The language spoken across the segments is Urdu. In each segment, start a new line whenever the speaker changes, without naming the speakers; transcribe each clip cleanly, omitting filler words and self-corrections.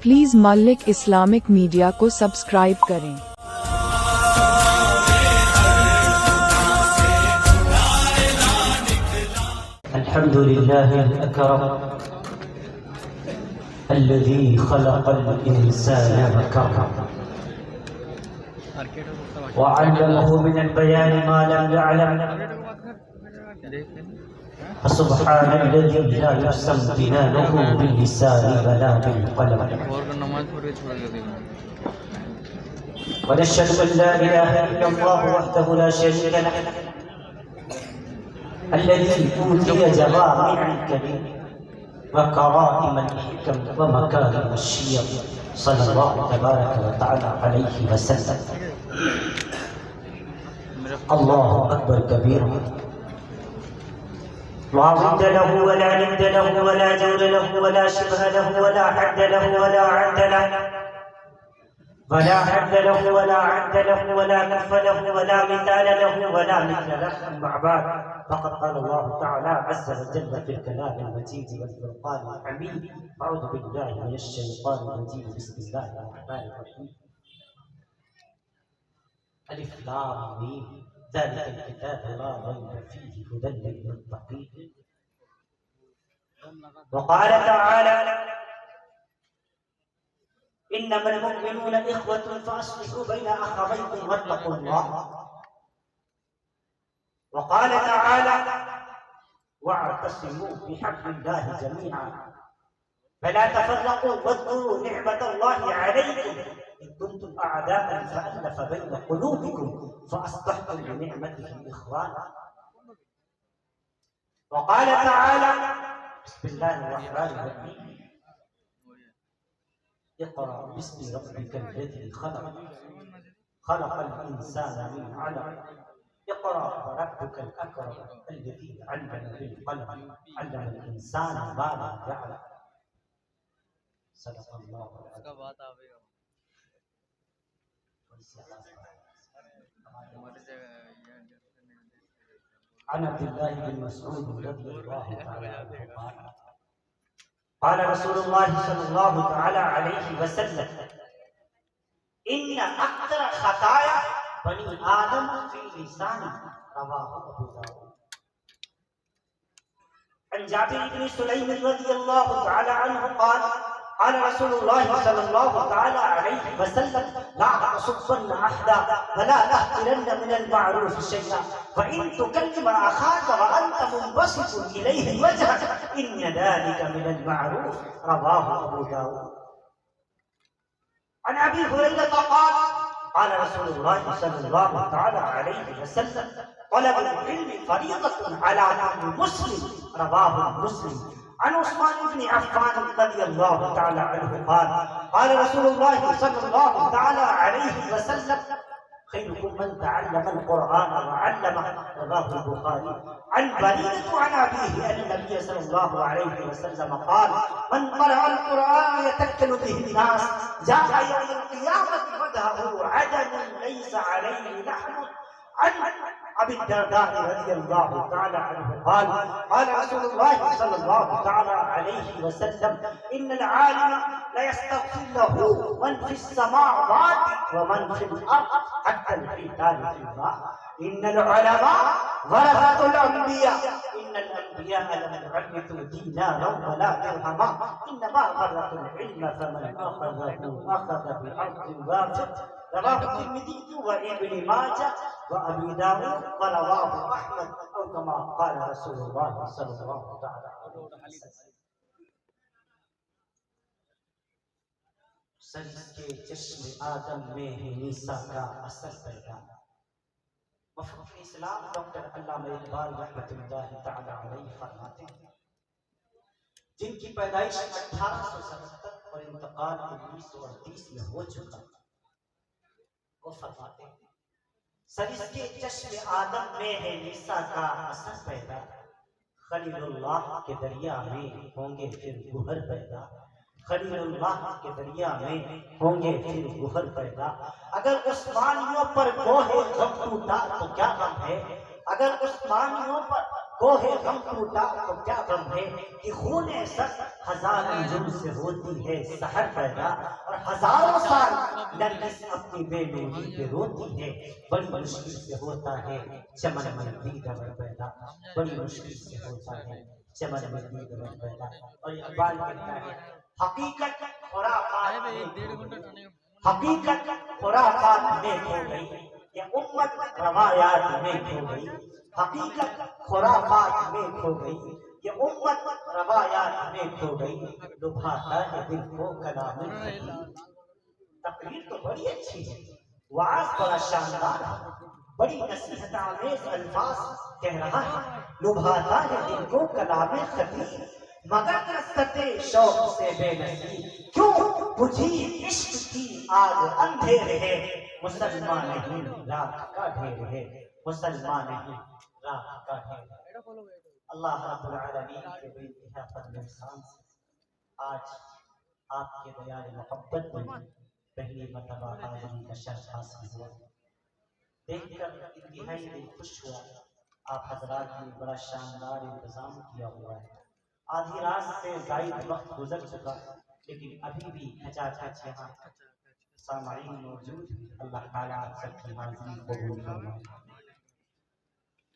پلیز ملک اسلامک میڈیا کو سبسکرائب کریں۔
الحمد لله الأكرم الذي خلق الإنسان وكرم وعلمه من البيان ما لم يعلم، فسبحان الذي لا يحسن بنانه باللسان ولا بالقلم، ونشهد أن لا إله إلا الله وحده لا شريك له الذي أوتي جوامع الكلم وكرائم الحكم ومكارم الشيم، صلى الله تبارك وتعالى عليه وسلم. الله أكبر كبيرا، لا ضد له ولا ند له ولا جور له ولا شبه له ولا حد له ولا عد له ولا حد له ولا عد له ولا كف له ولا مثال له ولا مثل له. أما بعد، فقد قال الله تعالى عز وجل في الكلام المجيد والفرقان الحميد: أعوذ بالله من الشيطان الرجيم، بسم الله الرحمن الرحيم. ألف لام ميم، ذلك الكتاب لا ريب فيه هدى للمتقين. وقال تعالى: إنما المؤمنون إخوة فأصلحوا بين أخويكم واتقوا الله. وقال تعالى: واعتصموا بحبل الله جميعا فلا تفرقوا واذكروا نعمة الله عليكم إن كنتم أعداء فألف بين قلوبكم فأصبحتم بنعمته إخوانا. وقال تعالى: بسم الله الرحمن الرحيم: اقرأ باسم ربك الذي خلق، خلق الإنسان من علق، اقرأ وربك الأكرم الذي علم بالقلم، علم الإنسان ما لم يعلم. صدق الله العظيم. عن عبد الله بن مسعود رضي الله تعالى عنه قال: قال رسول الله صلى الله تعالى عليه وسلم: إن أكثر خطايا بني آدم في لسانه. رواه أبو داود. عن جابر بن سليم رضي الله تعالى عنه قال: قال رسول الله صلى الله تعالى عليه وسلم: لا تصبن أحدا ولا تحقرن من المعروف شيئا، وإن تكلم أخاك وأنت منبسط إليه وجهك إن ذلك من المعروف. رواه أبو داود. عن أبي هريرة قال: قال رسول الله صلى الله تعالى عليه وسلم: طلب العلم فريضة على كل مسلم. رواه مسلم. عن عثمان بن عفان رضي الله تعالى عنه قال: قال رسول الله صلى الله تعالى عليه وسلم: خيركم من تعلم القرآن وعلمه. رواه البخاري. عن بريدة عن أبيه أن النبي صلى الله عليه وسلم قال: من قرأ القرآن يتكل به الناس جاء يوم القيامة وجهه عدن ليس عليه لحم. عن أبي الدرداء رضي الله تعالى عنه قال: قال رسول الله صلى الله تعالى عليه وسلم: إن العالم ليستغفر له من في السماوات ومن في الأرض حتى الحيتان في الماء. إن العلماء ورثة الأنبياء، إن الأنبياء لم يورثوا دينارا ولا درهما، إنما ورثوا العلم فمن أخذه أخذ بحظ وافر. رواه الترمذي وابن ماجه وأبي داود ورواه أحمد، أو كما قال رسول الله صلى الله عليه وسلم. سرس کے چشم آدم میں ہے نیسا کا اثر پیدا. مفکر اسلام ڈاکٹر علامہ اقبال رحمۃ اللہ تعالی علیہ فرماتے ہیں: جن کی پیدائش 1877 اور انتقال 1938 میں ہو چکا، وہ فرماتے ہیں سرس کے چشم آدم میں ہے نیسا کا اثر پیدا، خلیل اللہ کے دریا میں ہوں گے پھر گوہر پیدا، خلیل اللہ کے دریا میں ہوں گے پھر گوہر پیدا. اگر عثمانیوں پر کوہ غم ٹوٹا تو کیا غم ہے، اگر عثمانیوں پر کوہ غم ٹوٹا تو کیا غم ہے کہ خون سر ہزار انجم سے ہوتی ہے سحر پیدا، اور ہزاروں سال نرگس اپنی بے نوری پہ روتی ہے، بڑی مشکل سے ہوتا ہے چمن میں دیگر پیدا، بڑی مشکل سے ہوتا ہے چمن میں دیگر پیدا۔ اور اقبال کہتا ہے حقیقت خرافات میں حقیقت خرافات میں کھو گئی، یہ امت روایات میں کھو گئی، حقیقت خرافات میں کھو گئی، یہ امت روایات میں کھو گئی، لبھاتا ہے دل کو کلام خطیب۔ تقریر تو بڑی اچھی ہے، وعظ بڑا شاندار ہے، بڑی نصیحت آمیز الفاظ کہہ رہا ہے، لبھاتا ہے دل کو کلام خطیب، مگر رسط شوق سے بے نصیب، کیوں بجھی عشق کی آگ اندھیر ہے، مسلمان نہیں راہ کا ڈھیر ہے، مسلمان نہیں راہ کا ڈھیر ہے۔ اللہ رب العالمین کے بے انتہا فضل و احسان سے آج آپ کے دیار محبت میں پہلی مرتبہ حاضری کا شرف حاصل ہوا، دیکھ کر انتہائی دل خوش ہوا۔ آپ حضرات نے بڑا شاندار انتظام کیا ہوا ہے، آدھی رات سے زائد وقت گزر چکا، لیکن ابھی بھی کھچا کھچ یہاں سامعین موجود ہیں۔ اللہ تعالیٰ آپ سب کی حاضری قبول فرمائے۔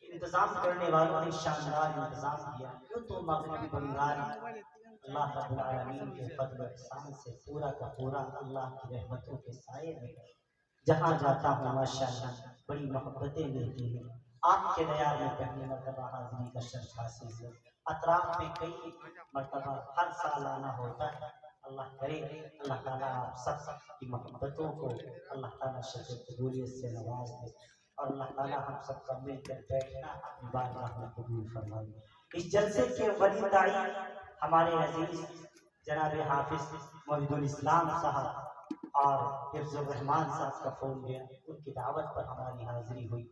انتظام کرنے والوں نے شاندار انتظام کیا، یوں تو مغربی بنگال اللہ رب العالمین کے فضل و احسان سے پورا کا پورا اللہ کی رحمتوں کے سائے میں، جہاں جاتا ہوں ماشاءاللہ بڑی محبتیں ملتی ہیں۔ آپ کے دیار میں پہلی مرتبہ حاضری کا شرف حاصل ہوا، اطراف میں کئی مرتبہ ہر سال آنا ہوتا ہے۔ اللہ کرے اللہ تعالیٰ آپ سب کی محبتوں کو اللہ تعالیٰ شرف قبولیت سے نواز دے، اور اللہ تعالیٰ ہم سب کا مل کر بیٹھنا اپنی بارگاہ میں قبول فرمائے۔ اس جلسے کے ولی داعی ہمارے عزیز جناب حافظ موحد الاسلام صاحب اور حفظ الرحمان صاحب کا فون گیا، ان کی دعوت پر ہماری حاضری ہوئی،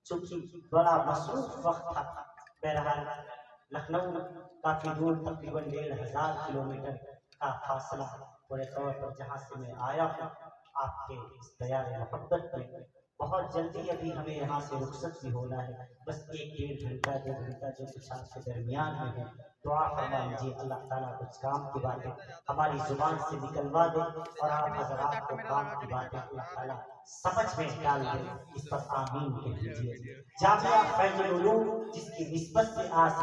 چونکہ بڑا مصروف وقت تھا۔ بہرحال لکھنؤ کافی دور، تقریباً 1500 کلومیٹر کا فاصلہ پورے طور پر جہاں سے میں آیا ہوں آپ کے اس دیار محبت میں۔ بہت جلدی ابھی ہمیں یہاں سے رخصت بھی ہونا ہے، بس 1-1.5 گھنٹہ 2 گھنٹہ جو کچھ آپ کے درمیان میں ہے، دعا فرما لیجیے اللہ تعالیٰ کچھ کام کی باتیں ہماری زبان سے نکلوا دے، اور آپ حضرات کو کام کی باتیں اللہ تعالیٰ سمجھ میں ڈال دے، اس پر آمین کہہ دیجیے۔ جامعہ فیض العلوم جس کی نسبت سے آج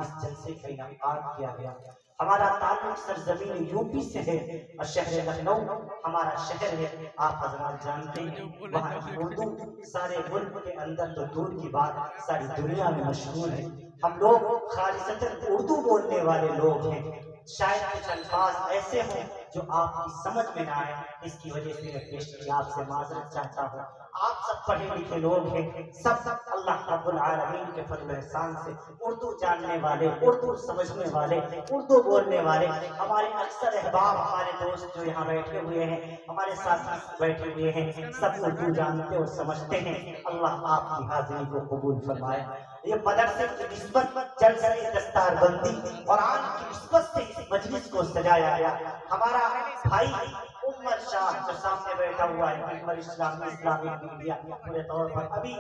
اس جلسے کا انعقاد کیا گیا، ہمارا تعلق سرزمین یوپی سے ہے اور شہر لکھنؤ ہمارا شہر ہے۔ آپ حضرات جانتے ہیں وہاں کی اردو سارے ملک کے اندر تو دور کی بات ساری دنیا میں مشہور ہے۔ ہم لوگ خالصتاً اردو بولنے والے لوگ ہیں، شاید کچھ الفاظ ایسے ہوں جو آپ کی سمجھ میں نہ آئے، اس کی وجہ سے میں پیشگی آپ سے معذرت چاہتا ہوں۔ آپ سب پڑھے لکھے لوگ ہیں، سب اللہ رب العالمین کے فضل و احسان سے اردو جاننے والے، اردو سمجھنے والے، اردو بولنے والے ہمارے اکثر احباب، ہمارے دوست جو یہاں بیٹھے ہوئے ہیں، ہمارے ساتھی بیٹھے ہوئے ہیں، سب اردو جانتے اور سمجھتے ہیں۔ اللہ آپ کی حاضری کو قبول فرمائے۔ یہ مدرسے کی نسبت جلسہ دستار بندی قرآن کی نسبت سے اس مجلس کو سجایا گیا۔ ہمارا بھائی عمر شاہ جو سامنے بیٹھا ہوا ہے، عمر اسلامی میڈیا پورے طور پر ابھی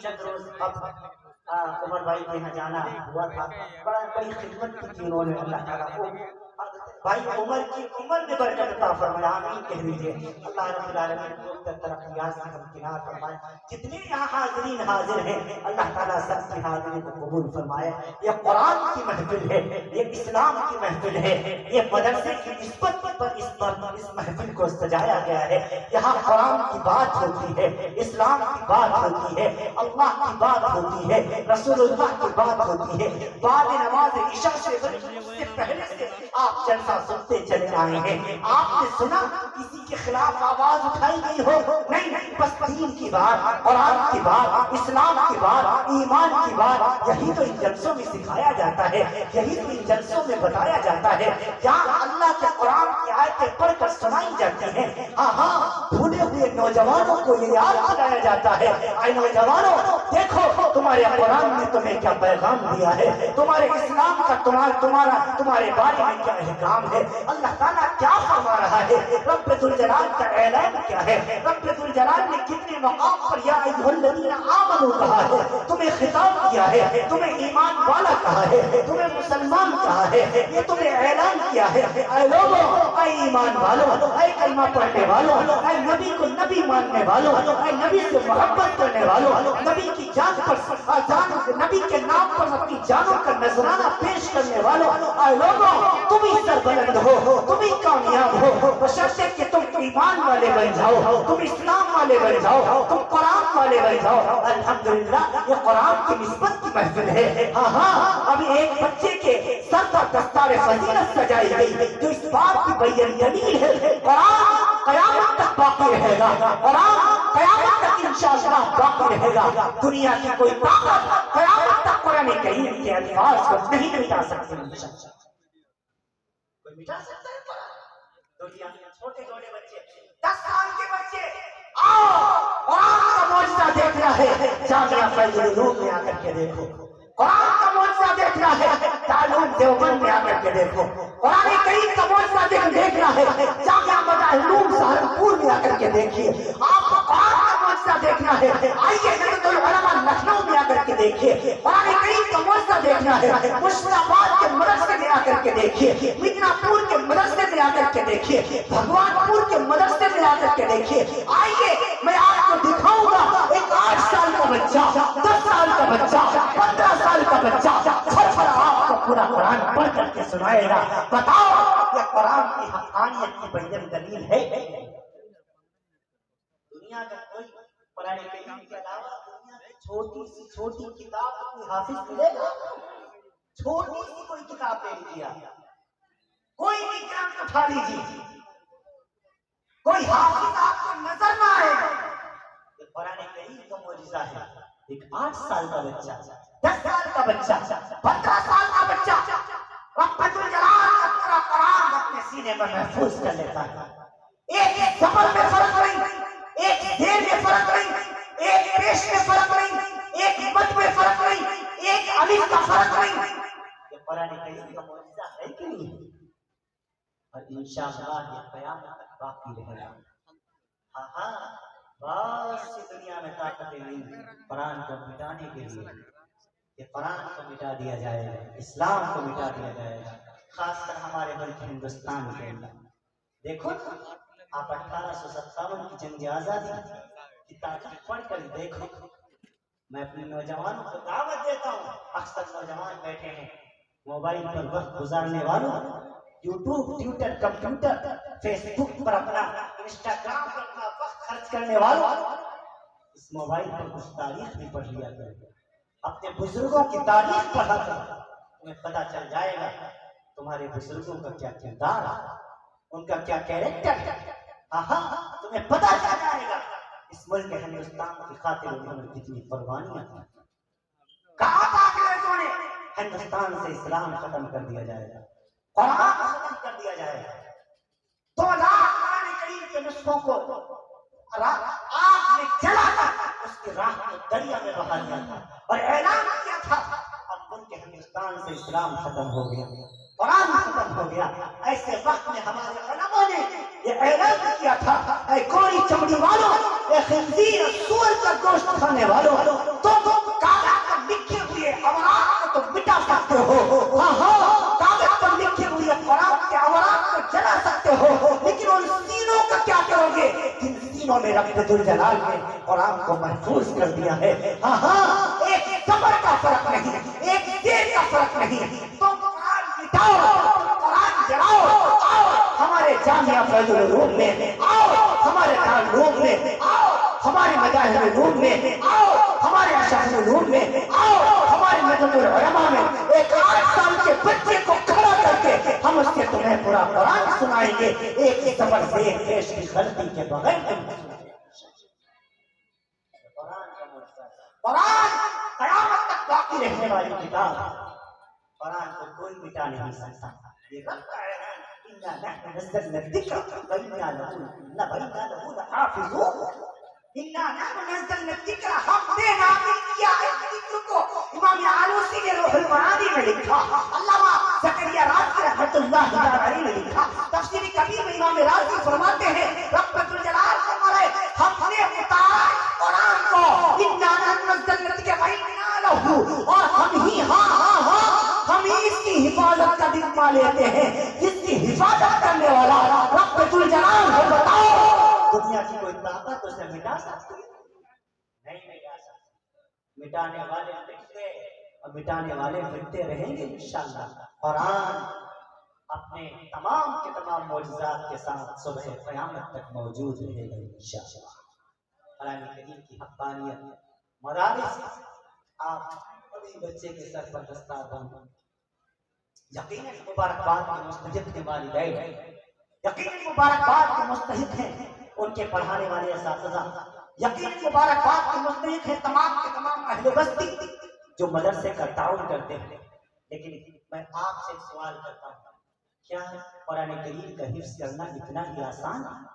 چند روز اب عمر بھائی کے یہاں جانا ہوا تھا، بڑی خدمت کی تھی انہوں نے۔ اللہ تعالیٰ کو بھائی عمر کی عمر میں برکت عطا فرمائے، آمین کہہ دیجیے۔ اللہ رب العالمین کو ترقیات سے ہمکنار فرمائے۔ جتنے یہاں حاضرین حاضر ہیں اللہ تعالیٰ سب کی حاضری کو قبول فرمائے۔ یہ قرآن کی محفل ہے، یہ اسلام کی محفل ہے، یہ مدرسے کی نسبت پر اس محفل کو سجایا گیا ہے۔ یہاں قرآن کی بات ہوتی ہے، اسلام کی بات ہوتی ہے، اللہ کی بات ہوتی ہے، رسول اللہ کی بات ہوتی ہے۔ بعد نماز عشاء سے پہلے سے آپ جلسہ سنتے چلے آئے ہیں۔ آپ نے سنا کسی کے خلاف آواز اٹھائی گئی ہو؟ نہیں، بس دین کی بات، قرآن کی بات، اسلام کی بات، ایمان کی بات، یہی تو ان جلسوں میں سکھایا جاتا ہے، یہی تو ان جلسوں میں بتایا جاتا ہے۔ یہاں اللہ کے قرآن کی آیتیں پڑھ کر سنائی جاتی ہیں۔ ہاں، بھولے ہوئے نوجوانوں کو یہ یاد دلایا جاتا ہے، اے نوجوانوں دیکھو تمہارے قرآن نے تمہیں کیا پیغام دیا ہے، تمہارے اسلام کا تمہارے بارے میں کیا احکام ہے، اللہ تعالیٰ کیا فرما رہا ہے، رب ذوالجلال کا اعلان کیا ہے، رب ذوالجلال نے کتنے مقام پر یا ایھا الذین آمنوا کہا ہے، تمہیں خطاب کیا ہے، تمہیں ایمان والا کہا ہے، تمہیں مسلمان کہا ہے، یہ تمہیں اعلان کیا ہے، اے لوگوں، اے ایمان والوں، اے کلمہ پڑھنے والوں، اے نبی کو نبی ماننے والوں، اے نبی سے محبت کرنے والوں، نبی کی جان پر نبی کے نام پر اپنی جانوں کا نذرانہ پیش کرنے والوں، اے لوگوں تم ہی سربلند ہو، تم ہی کامیاب ہو، بشرطے کہ تم ایمان والے بن جاؤ، تم اسلام والے بن جاؤ، تم قرآن والے بن جاؤ۔ الحمدللہ یہ قرآن کی نسبت کی محفل ہے۔ ہاں ابھی ایک بچے کے سر پر دستار فضیلت سجائی گئی جو اس بات کی بیان دلیل ہے، قرآن قیامت تک باقی رہے گا، قرآن قیامت تک انشاءاللہ باقی رہے گا۔ دنیا کی کوئی طاقت قیامت تک قرآن کریم کے الفاظ کو نہیں مٹا سکتی انشاءاللہ۔ کوئی مٹا سکتا ہے قرآن؟ دنیا میں چھوٹے چھوٹے بچے 10 سال کے بچے آؤ قرآن کا معجزہ دیکھنا ہے، جامعہ فیض العلوم میں آ کر کے دیکھو، قرآن کا معجزہ دیکھنا ہے، تعلیم دیوبند میں آ کر کے دیکھو، قرآن کریم کا معجزہ دیکھنا ہے، جامعہ علوم سہارنپور میں آ کر کے دیکھیے، آپ کو قرآن کا معجزہ دیکھنا ہے، آئیے حضرت العلماء لکھنؤ میں آ کر کے دیکھیے، قرآن کریم کا معجزہ دیکھنا ہے، مرشد آباد کے مدرسے میں آ کر کے دیکھیے، مدنہ پور کے مدرسے میں آ کر کے دیکھیے، بھگوان پور کے مدرسے میں آ کر کے دیکھیے، آئیے میں آپ کو دکھاؤں گا ایک 8 سال کا بچہ، 10 سال کا بچہ، 15 سال کا بچہ سر آپ کو پورا قرآن پڑھ کر کے سنائے گا۔ بتاؤ یہ قرآن کی حقانیت کی بیان دلیل ہے؟ دنیا کا کوئی قرآن کریم کے علاوہ دنیا کی چھوٹی سی چھوٹی کتاب کوئی حافظ ملے گا؟ چھوٹی سی کوئی کتاب لے لیا، کوئی بھی قرآن اٹھا لیجیے، کوئی حافظ آپ کو نظر نہ آئے گا۔ یہ قرآن کریم کا معجزہ ہے۔ ایک 8 سال کا بچہ، 10 سال کا بچہ، 15 سال کا بچہ رب ذوالجلال کا پورا قرآن اپنے سینے پر محفوظ کر لیتا ہے۔ ایک زبر میں فرق نہیں، ایک دیر میں فرق نہیں، ایک پیش میں فرق نہیں، ایک مد میں فرق نہیں، ایک الف کا فرق نہیں۔ یہ قرآن کریم کا معجزہ ہے کہ نہیں؟ اور انشاءاللہ یہ قیامت تک باقی رہے گا۔ ہاں بہت سی دنیا میں طاقتیں نہیں قرآن کو مٹانے کے لیے، کہ قرآن کو مٹا دیا جائے گا، اسلام کو مٹا دیا جائے گا، خاص کر ہمارے ملک ہندوستان کے اندر۔ دیکھو آپ 1857 کی جنگ آزادی کی تاریخ پڑھ کر دیکھو۔ میں اپنے نوجوانوں کو دعوت دیتا ہوں، اکثر نوجوان بیٹھے ہیں موبائل پر وقت گزارنے والوں، یوٹیوب، ٹویٹر، کمپیوٹر، فیس بک پر اپنا، انسٹاگرام پر اپنا وقت خرچ کرنے والوں، اس موبائل پر کچھ تاریخ بھی پڑھ لیا کرو، اپنے بزرگوں کی تاریخ پڑھا کرو، تمہیں پتہ چل جائے گا تمہارے بزرگوں کا کیا کردار ہے، ان کا کیا کیریکٹر ہے۔ تمہیں پتہ چل جائے گا اس ملک ہندوستان کی خاطر انہوں نے کتنی قربانیاں دی۔ کہا تھا انگریزوں نے ہندوستان سے اسلام ختم کر دیا جائے گا، قرآن ختم کر دیا جائے گا۔ 2 لاکھ قرآن کریم کے نسخوں کو آگ میں جلا کر اس کی راہ کو دریا میں بہا دیا تھا اور اعلان کیا تھا اب ملک ہندوستان سے اسلام ختم ہو گیا، قرآن ختم ہو گیا۔ ایسے وقت میں ہمارے علماء نے یہ اعلان کیا تھا، اے کوری چمڑی والوں، اے خنزیر سور کا گوشت کھانے والوں، تم کاغذ پر لکھے ہوئے اوراق کو تم مٹا سکتے ہو، کاغذ پر لکھے ہوئے قرآن کے اوراق کو جلا سکتے ہو، لیکن ان سینوں کا کیا کرو گے جن سینوں میں رب ذوالجلال نے قرآن کو محفوظ کر دیا ہے۔ ایک زبر کا فرق نہیں، ایک دیر کا فرق نہیں، تم قرآن مٹاؤ، قرآن جلاؤ، آؤ ہمارے جامعہ فیض العلوم میں، آؤ ہمارے دارالعلوم میں، آؤ ہمارے مجاہد العلوم میں، آؤ ہمارے اشاعرہ العلوم میں، آؤ ہمارے مدد العلماء میں۔ ایک 8 سال کے بچے کو کھڑا کر کے ہم اس سے تمہیں پورا قرآن سنائیں گے، ایک زبر سے ایک پیش کی غلطی کے بغیر تم قرآن قیامت تک باقی رہنے والی کتاب، قرآن کو کوئی مٹا نہیں سکتا۔ یہ رب کا اعلان، اِنَّا نَحْنُ نَزَّلْنَا الذِّكْرَ وَإِنَّا لَهُ لَحَافِظُونَ۔ انا نحن نزلنا الذکر، ہم نے نازل کیا اس ذکر کو. امام آلوسی نے روح المعانی میں لکھا، علامہ زکریا رازی رحمۃ اللہ علیہ نے لکھا، تفسیر کبیر میں امام رازی فرماتے ہیں رحمۃ الجلال فرمائے ہم نے اتارا قرآن کو، انا نحن نزلنا الذکر وانا لہ، اور ہم ہی ہم ہی اس کی حفاظت کا ذمہ لیتے ہیں. جس کی حفاظت کرنے والا رحمۃ الجلال ہے. بتاؤ دنیا کی کوئی طاقت اسے مٹا سکتی ہے؟ نہیں مٹا سکتی. مٹانے والے مٹتے اور مٹانے والے مٹتے رہیں گے انشاءاللہ. قرآن اپنے تمام کے تمام معجزات کے ساتھ صبح قیامت تک موجود رہے گا انشاءاللہ. قرآن کریم کی حقانیت مدارس آپ ابھی بچے کے سر پر دستار بند، یقیناً مبارکباد کے مستحق کے والدین، یقیناً مبارکباد کے مستحق ہیں ان کے پڑھانے والے اساتذہ، یقیناً مبارکباد کے مستحق ہیں تمام کے تمام اہل بستی جو مدرسے کا تعاون کرتے ہیں. لیکن میں آپ سے سوال کرتا ہوں، کیا قرآن کریم کا حفظ کرنا اتنا ہی آسان ہے؟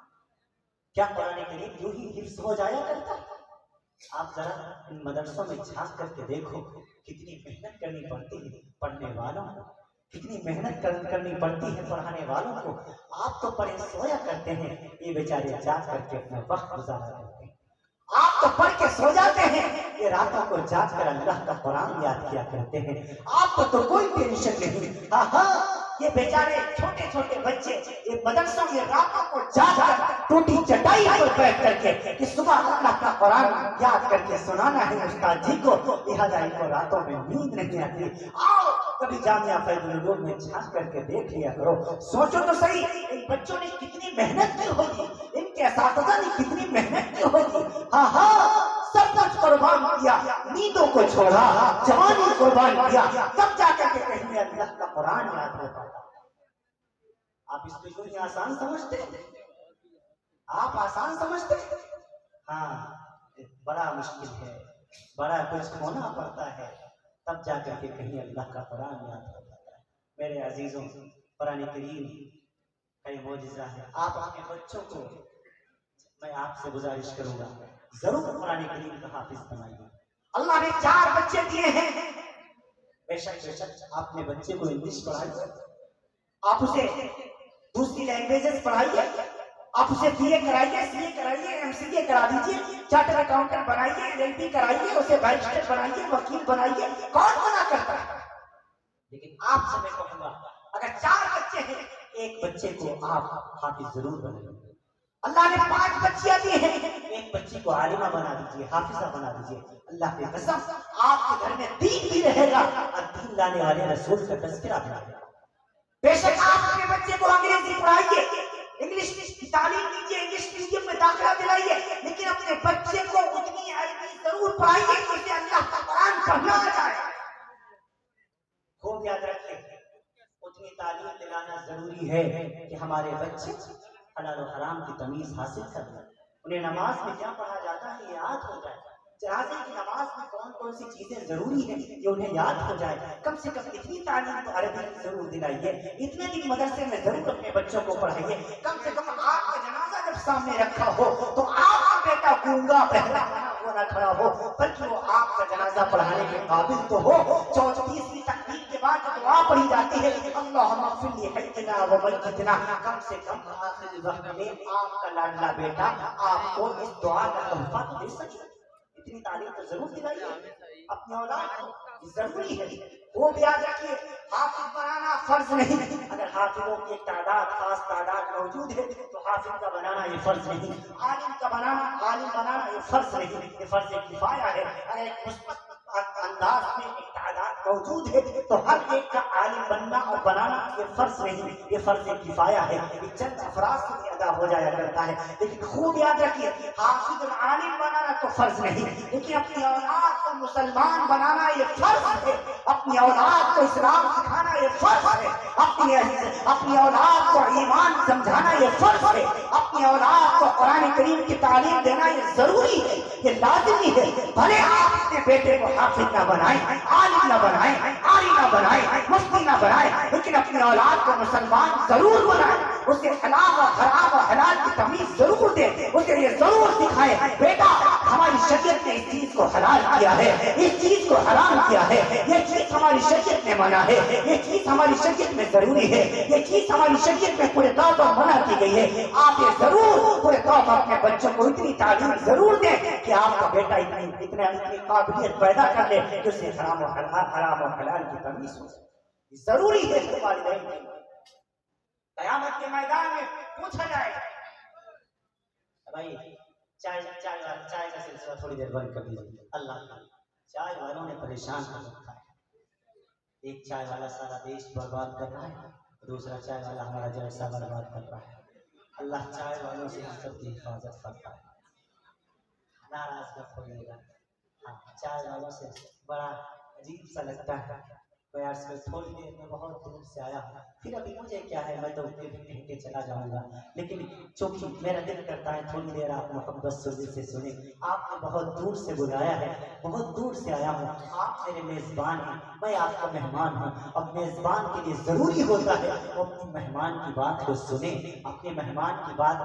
کیا قرآن کریم یوں ہی حفظ ہو جایا کرتا ہے؟ آپ ذرا ان مدرسوں میں جھانک کر کے دیکھو کتنی محنت کرنی پڑتی ہے پڑھنے والوں کو، کتنی محنت کرنی پڑتی ہے پڑھانے والوں کو. آپ تو پڑھے سویا کرتے ہیں، یہ بیچارے جاگ کر کے اپنا وقت گزارا کرتے ہیں. آپ تو پڑھ کے سو جاتے ہیں، یہ راتوں کو جاگ کر اللہ کا قرآن یاد کیا کرتے ہیں. آپ کو تو کوئی ٹینشن نہیں. یہ بیچارے چھوٹے چھوٹے بچے یہ مدرسوں میں راتوں کو جاگ کر ٹوٹی چٹائی پر بیٹھ کر کے کہ صبح اللہ کا قرآن یاد کر کے سنانا ہے استاد جی کو، لہٰذا ان کو راتوں میں نیند نہیں آتی. آؤ کبھی جامعہ فیض العلوم میں جھانک کر کے دیکھ لیا کرو. سوچو تو صحیح ان بچوں نے کتنی محنت کی ہوگی، ان کے اساتذہ نے کتنی محنت کی ہوگی. سب کچھ قربان کیا، نیندوں کو چھوڑا، جوانی قربان کیا، تب جا کر کے کہیں اللہ کا قرآن یاد ہو پاتا. آپ اس کو یوں ہی آسان سمجھتے ہیں؟ آپ آسان سمجھتے ہیں؟ ہاں بڑا مشکل ہے، بڑا کچھ ہونا پڑتا ہے تب جا کر کے کہیں اللہ کا قرآن یاد ہو پاتا ہے. میرے عزیزوں، قرآن کریم کا یہ معجزہ ہے. آپ اپنے بچوں کو میں آپ سے گزارش کروں گا ضرور قرآن کریم کا حافظ بنائیے. اللہ نے 4 بچے دیے ہیں. بے شک آپ نے بچے کو انگلش پڑھائیے، آپ اسے دوسری لینگویجز پڑھائیے، آپ اسے بی اے کرائیے، سی اے کرائیے، ایم سی اے کرا دیجیے، چارٹر اکاؤنٹنٹ بنائیے، ایل ایل بی کرائیے، اسے بیرسٹر بنائیے، وکیل بنائیے. کون منع کرتا ہے؟ لیکن آپ سے میں کہوں گا اگر 4 بچے ہیں ایک بچے کو آپ حافظ ضرور بنائیے. اللہ نے 5 بچیاں دی ہیں، ایک بچی کو عالمہ بنا دیجیے، حافظہ بنا دیجیے. اللہ کی قسم آپ کے گھر میں دین بھی رہے گا اور دین لانے والے رسول کا تذکرہ بھی رہے گا. بے شک آپ اپنے بچے کو انگریزی پڑھائیے، انگلش کی تعلیم دیجیے، انگلش میڈیم میں داخلہ دلائیے، لیکن اپنے بچے کو اتنی عربی ضرور پڑھائیے کہ اسے اللہ کا قرآن پڑھنا آ جائے. خوب یاد رکھیں اتنی تعلیم دلانا ضروری ہے کہ ہمارے بچے حلال و حرام کی تمیز حاصل کر لیں. انہیں نماز میں کیا پڑھا جاتا ہے یہ یاد ہو جائے. جنازے کی نماز میں کون کون سی چیزیں ضروری ہیں یہ انہیں یاد ہو جائے. کم سے کم اتنی تعلیم تو عربی ضرور دلائیے، اتنے دن مدرسے میں ضرور اپنے بچوں کو پڑھائیے. کم سے کم آپ کا جنازہ جب سامنے رکھا ہو تو آپ کا بیٹا گونگا بہرا ہوا نہ کھڑا ہو، بلکہ وہ آپ کا جنازہ پڑھانے کے قابل تو ہو. 34ویں تکبیر کے بعد دعا پڑھی جاتی ہے اللہم اغفر لی حینا و میتنا. کم سے کم آخری وقت میں آپ کا لاڈلا بیٹا آپ کو اس دعا کا تحفہ تو دے سکے. اتنی تعلیم تو ضرور دلائیے اپنی اولاد کو، ضروری ہے. وہ بھی یاد رکھیے حافظ بنانا فرض نہیں. اگر حافظوں کی ایک خاص تعداد موجود ہے تو حافظ کا بنانا یہ فرض نہیں. عالم بنانا یہ فرض نہیں، یہ فرض کفایہ ہے. اگر ایک مثبت انداز میں ایک تعداد موجود ہے تو ہر ایک کا عالم بننا اور بنانا یہ فرض نہیں، یہ فرض کفایہ ہے. یہ چند افراد سے ادا ہو جایا کرتا ہے. لیکن خوب یاد رکھیے حافظ اور عالم بنانا تو فرض نہیں، لیکن اپنی اولاد کو مسلمان بنانا یہ فرض ہے. اپنی اولاد کو اسلام سکھانا یہ فرض ہے. اپنی اولاد کو ایمان سمجھانا یہ فرض ہے. اپنی اولاد کو قرآن کریم کی تعلیم دینا یہ ضروری ہے، یہ لازمی ہے. بھلے آپ اپنے بیٹے کو حافظ نہ بنائیں، عالم نہ بنائیں، قاری نہ بنائیں، مفتی نہ بنائیں، لیکن اپنی اولاد کو مسلمان ضرور بنائیں. اسے حلال و حرام و حلال کی تمیز ضرور دیں، اسے یہ ضرور سکھائیں بیٹا کیا ہے, اس چیز کو حرام کیا ہے, یہ چیز ہماری شریعت میں منع ہے, یہ چیز ہماری شریعت میں ضروری ہے, یہ چیز ہماری شریعت میں پورے طور پر منع کی گئی ہے. آپ یہ ضرور پورے طور پر اپنے بچوں کو اتنی تعلیم ضرور دیں کہ آپ کا بیٹا اتنی قابلیت پیدا کر لے کہ اسے حرام و حلال کی تمیز ہو. ضروری ہے کہ والدین قیامت کے میدان میں پوچھا جائے بھائی چائے کا سلسلہ تھوڑی دیر بند کر دیجیے. اللہ چائے والوں نے پریشان کر رکھا ہے. ایک چائے والا سارا دیش برباد کر رہا ہے, دوسرا چائے والا ہمارا جلسہ برباد کر رہا ہے. اللہ چائے والوں سے ہم سب کی حفاظت کرتا ہے. ناراض نہ ہوئیے گا. ہاں چائے والوں سے بڑا عجیب سا لگتا ہے. میں عرض کر تھوڑی دیر میں بہت دور سے آیا ہوں, پھر ابھی مجھے کیا ہے, میں تو کہیں کے چلا جاؤں گا, لیکن چونکہ میرا دل کرتا ہے تھوڑی دیر آپ محبت سے سنیں. آپ نے بہت دور سے بلایا ہے, بہت دور سے آیا ہوں, آپ میرے میزبان ہیں, میں آپ کا مہمان ہوں. اب میزبان کے لیے ضروری ہوتا ہے وہ اپنی مہمان کی بات کو سنے, اپنے مہمان کی بات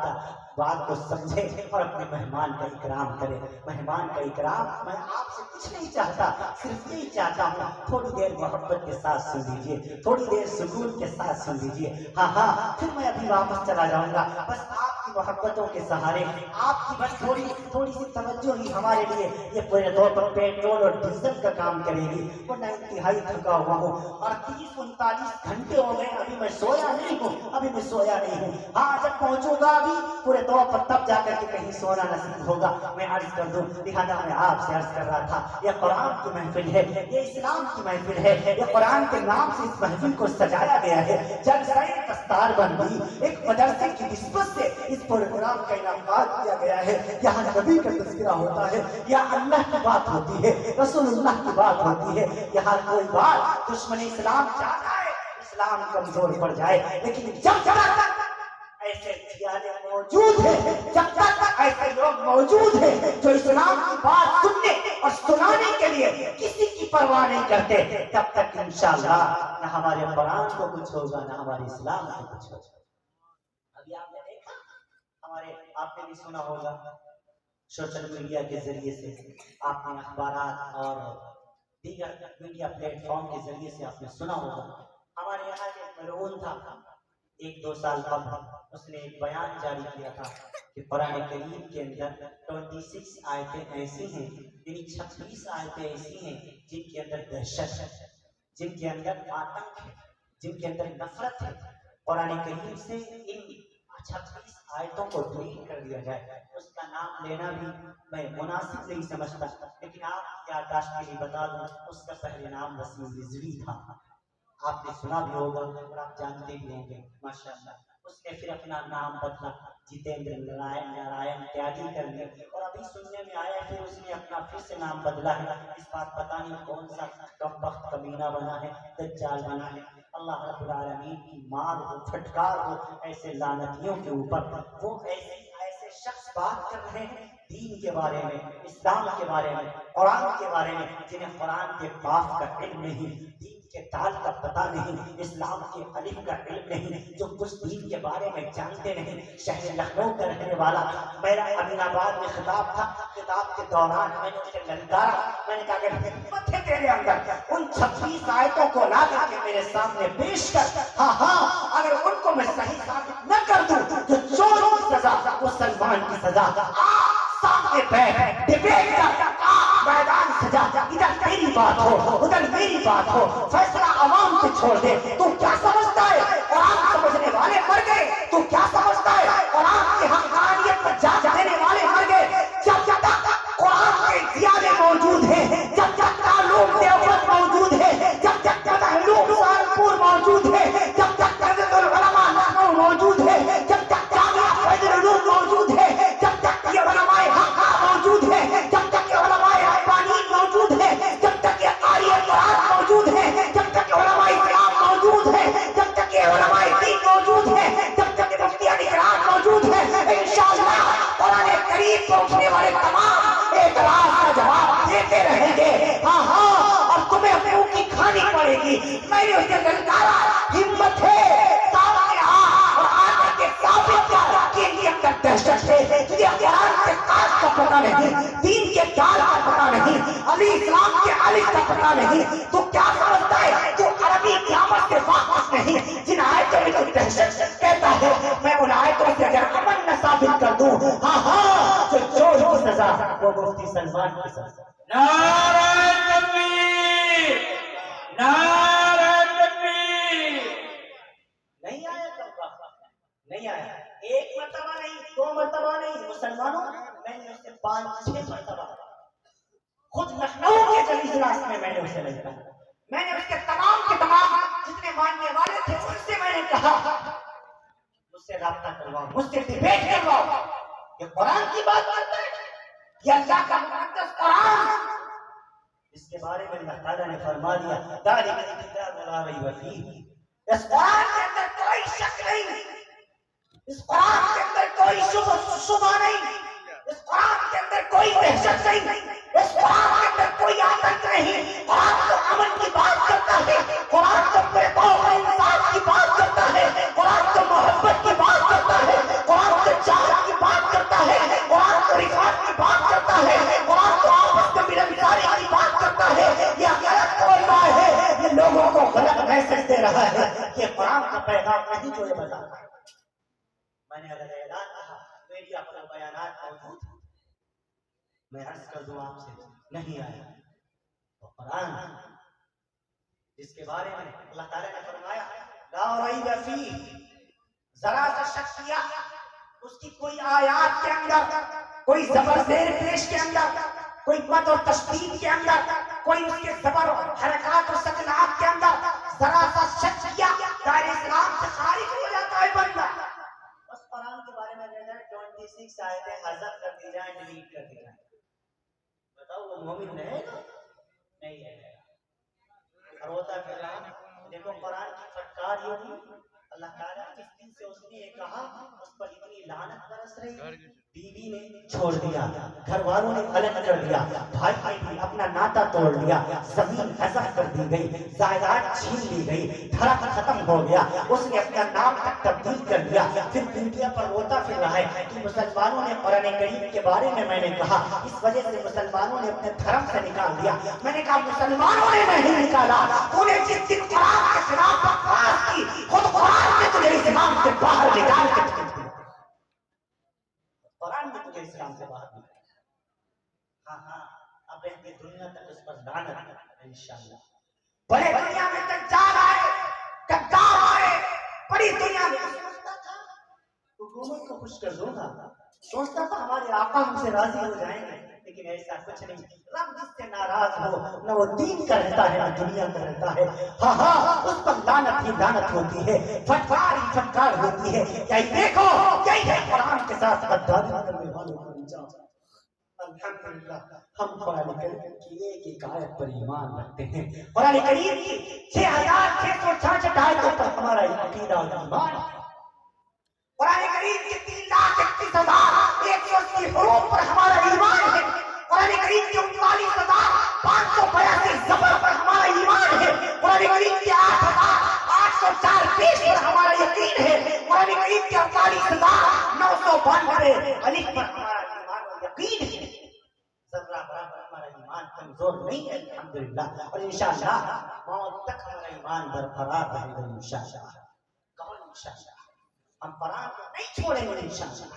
کو سمجھے اور اپنے مہمان کا اکرام کرے. مہمان کا اکرام میں آپ سے کچھ نہیں چاہتا, صرف یہی چاہتا ہوں تھوڑی دیر محبت کے ساتھ سن لیجیے, تھوڑی دیر سکون کے ساتھ سن لیجیے. ہاں پھر میں ابھی واپس چلا جاؤں گا. بس آپ کی محبتوں کے سہارے, آپ کی بس تھوڑی سی توجہ ہی ہمارے لیے یہ پورے طور پر پیٹرول اور ڈیزل کا کام کرے گی. ورنہ انتہائی تھکا ہوا ہوں اور 30-39 گھنٹے ہو گئے, ابھی میں سویا نہیں ہوں. ہاں جب پہنچوں گا ابھی پورے طور پر تب جا کر کے کہیں سونا نصیب ہوگا. میں عرض کر دوں, لہٰذا میں آپ سے عرض کر رہا تھا, یہ قرآن کی محفل ہے, یہ اسلام کی محفل ہے, یہ قرآن کے نام سے اس محفل کو سجایا گیا ہے. جلسہ دستار بندی ایک مدرسے کی نسبت سے اس پروگرام کا انعقاد کیا گیا ہے. یہاں نبی کا تذکرہ ہوتا ہے, یہاں اللہ کی بات ہوتی ہے, رسول اللہ کی بات ہوتی ہے. یہاں کوئی بات دشمن اسلام چاہتا ہے اسلام کمزور پڑ جائے, لیکن جب تک ایسے دھیانے موجود ہیں, جب تک ایسے لوگ موجود ہیں جو اسلام کی بات سننے اور سنانے کے لیے کسی کی پرواہ نہیں کرتے, تب تک انشاءاللہ نہ ہمارے قرآن کو کچھ ہوگا نہ ہمارے اسلام کو کچھ ہوگا. ابھی آپ نے دیکھا, آپ نے بھی سنا ہوگا سوشل میڈیا کے ذریعے سے, آپ نے اخبارات اور دیگر میڈیا پلیٹ فارم کے ذریعے سے آپ نے سنا ہوگا. ہمارے یہاں ایک مرہون تھا, 1-2 سال قبل اس نے ایک بیان جاری کیا تھا کہ قرآن کریم کے اندر 26 آیتیں ایسی ہیں, یعنی 26 آیتیں ایسی ہیں جن کے اندر دہشت ہے, جن کے اندر آتنک ہے, جن کے اندر نفرت ہے. قرآن کریم سے ان 26 آیتوں کو ڈیلیٹ کر دیا جائے. اس کا نام لینا بھی میں مناسب نہیں سمجھتا, لیکن آپ کی یادداشت کے لیے بتا دوں, اس کا پہلے نام وسیم رضوی تھا. آپ نے سنا بھی ہوگا اور آپ جانتے بھی ہوں گے ماشاءاللہ. اس نے پھر اپنا نام بدلا, جتیندر نارائن تیاگی کر لیا, اور ابھی سننے میں آیا پھر اس نے اپنا پھر سے نام بدلا ہے. اس بات پتہ نہیں کون سا کمبخت کمینہ بنا ہے, دجال بنا ہے. اللہ رب العالمین کی مار ہو, پھٹکار ہو ایسے لعنتیوں کے اوپر. وہ ایسے شخص بات کر رہے ہیں دین کے بارے میں, اسلام کے بارے میں, قرآن کے بارے میں, جنہیں قرآن کے قاف کا علم نہیں, دین کے دال کا پتہ نہیں, اسلام کے الف کا علم نہیں, جو کچھ دین کے بارے میں جانتے نہیں. شہر لکھنؤ کا رہنے والا, میرا امین آباد میں خطاب تھا, خطاب کے دوران میں نے اسے للکارا, میں نے کہا کہ حکمت ہے تیرے اندر, ان 26 آیتوں کو لا کر کے میرے سامنے پیش کر. ہاں اگر ان کو میں صحیح ثابت نہ کر دوں تو چور کی سزا وہ سلمان کی سزا. سامنے بیٹھ ڈبیٹ کر, میدان سجا, ادھر تیری بات ہو ادھر میری بات ہو, فیصلہ عوام پہ چھوڑ دے. تو کیا سمجھتا ہے قرآن سمجھنے والے مر گئے, تو کیا سمجھتا ہے قرآن کی حقانیت پر جان دینے والے مر گئے. جب تک قرآن کے زیادہ موجود ہیں, جب تک تعلق دیوبند موجود ہے, جب تک علوم سہارنپور موجود ہے, جب تک حضرت العلماء لکھنؤ موجود ہے, جب تک جامعہ فیض العلوم موجود ہے, جب تک یہ علماء حق موجود ہے, جب تک یہ علماء حقانیت موجود ہے, جب تک یہ قاری قرآن موجود ہے, جب تک یہ علماء اسلام موجود ہے, جب تک یہ علماء دین موجود ہے, جب تک یہ مفتیان اکرام موجود ہے, انشاءاللہ قرآن کریم پہنچنے والے تمام اعتراض کا جواب دیتے رہیں گے. ہاں اور تمہیں اپنے منہ کی کھانی پڑے گی. میں نے اسے للکارا, ہمت ہے سامنے اور آ کر کے ثابت کر کہ یہ اندر دہشت ہے, تجھے قرآن کے قاف کا پتہ نہیں, دین کے دال کا پتہ نہیں، علی اسلام کے الف کا پتہ نہیں، تو کیا سمجھتا ہے تو عربی قیامت سے واقف نہیں؟ جن آیتوں میں تو دہشت کہتا ہے میں ان آیتوں سے اگر امن نہ ثابت کر دوں، ہاں تو چور کی سزا وہ مفتی سلمان کی سزا۔
نعرہ تکبیر، نعرہ تکبیر۔
نہیں آیا کب نہیں آیا، ایک مرتبہ نہیں، دو مرتبہ نہیں، مسلمانوں میں نے اسے 5-6 مرتبہ خود لکھنؤ کے جل اجلاس میں نے اسے لکھا، میں نے اس کے تمام جتنے ماننے والے تھے ان سے میں نے کہا مجھ سے رابطہ کرواؤ، مجھ سے ڈیبیٹ کرواؤ، یہ قرآن کی بات کرتا ہے، یہ اللہ کا مقدس قرآن، اس کے بارے میں اللہ تعالیٰ نے فرما دیا ذالک الکتاب لا ریب فیہ، اس قرآن کے اندر کوئی شک نہیں، اس قرآن کے اندر کوئی شبہ نہیں، اس قرآن کے اندر کوئی دہشت نہیں، اس قرآن کے اندر کوئی آتنک نہیں، قرآن تو امن کی بات کرتا ہے، قرآن تو پرتوح انصاف کی بات کرتا ہے، قرآن تو محبت کی بات کرتا ہے، قرآن تو چاہت کی بات کرتا ہے، قرآن تو رفاقت کی بات کرتا ہے، قرآن تو آپس میں ملنساری کی بات کرتا ہے۔ یہ غلط بول رہا ہے، یہ لوگوں کو غلط میسج دے رہا ہے، یہ قرآن کا پیغام نہیں جو یہ بتا رہا ہے۔ میں نے اگر اعلان کہا میڈیا پر بیانات موجود ہیں، میں عرض کر دوں آپ سے نہیں آیا تو قرآن جس کے بارے میں اللہ تعالیٰ نے فرمایا لا ریب فیہ، ذرا سا شک کیا اس کی کوئی آیات کے اندر، کوئی زبر زیر پیش کے اندر، کوئی مد اور تشدید کے اندر، کوئی اس کے زبر اور حرکات اور سکنات کے اندر ذرا سا شک کیا دائرہ اسلام سے خارج ہو جاتا ہے بندہ۔ بس قرآن کے بارے میں کہتا ہے 26 آیتیں حذف کر دی جائیں، ڈیلیٹ کر دی جائیں، بتاؤ وہ مومن رہے گا؟ نہیں رہے گا۔ اور ہوتا پھر رہا دیکھو قرآن کی فٹکار یہ ہوئی، اللہ تعالیٰ جس دن سے اس نے یہ کہا اس پر اتنی لعنت برس رہی، بیوی نے چھوڑ دیا، گھر والوں نے الگ کر دیا، بھائی نے بھی اپنا ناتا توڑ لیا، زمین حذف کر دی گئی، جائیداد چھین لی گئی، دھڑک ختم ہو گیا، اس نے اپنا نام تک تبدیل کر لیا، پھر میڈیا پر روتا پھر رہا ہے کہ مسلمانوں نے قرآن کریم کے بارے میں نے کہا اس وجہ سے مسلمانوں نے اپنے دھرم سے نکال دیا۔ میں نے کہا مسلمانوں نے نہیں نکالا، تو نے جس دن قرآن کے خلاف بکواس کی خود قرآن نے تجھے اسلام سے باہر نکال کے دیا، قرآن نے تجھے اسلام سے باہر نکالا۔ ہاں اب رہتے دنیا تک اس پر لعنت انشاءاللہ۔ بڑے دنیا میں دجال آئے، غدار آئے، بڑی دنیا میں سوچتا تھا حکومت کو خوش کر دوں گا، سوچتا تھا ہمارے آقا ہم سے راضی ہو جائیں گے، لیکن ایسا کچھ نہیں۔ رب جس سے ناراض ہو نہ وہ دین کا رہتا ہے نہ دنیا کا رہتا ہے، ہاں اس پر لعنت ہی لعنت ہوتی ہے، پھٹکار ہی پھٹکار ہوتی ہے۔ یہی دیکھو یہی ہے قرآن کے ساتھ غداری کرنے والوں کا انجام۔ الحمدللہ ہم قرآن کریم کی ایک ایک آیت پر ایمان رکھتے ہیں، قرآن کریم کی 6666 آیتوں پر ہمارا عقیدہ اور ایمان ہے، قرآن کریم کی 3,31,180 حروف پر ہمارا ایمان ہے، قرآن کریم کی 39,582 زبر پر ہمارا ایمان ہے، قرآن کریم کی 8,804 پیش پر ہمارا یقین ہے، قرآن کریم کی 48,992 الف پر ہمارا ایمان اور یقین ہے۔ ذرہ برابر ہمارا ایمان کمزور نہیں ہے الحمدللہ، اور انشاءاللہ موت تک ہمارا ایمان برقرار رہے گا انشاءاللہ۔ کون انشاءاللہ؟ ہم قرآن کو نہیں چھوڑیں گے انشاءاللہ۔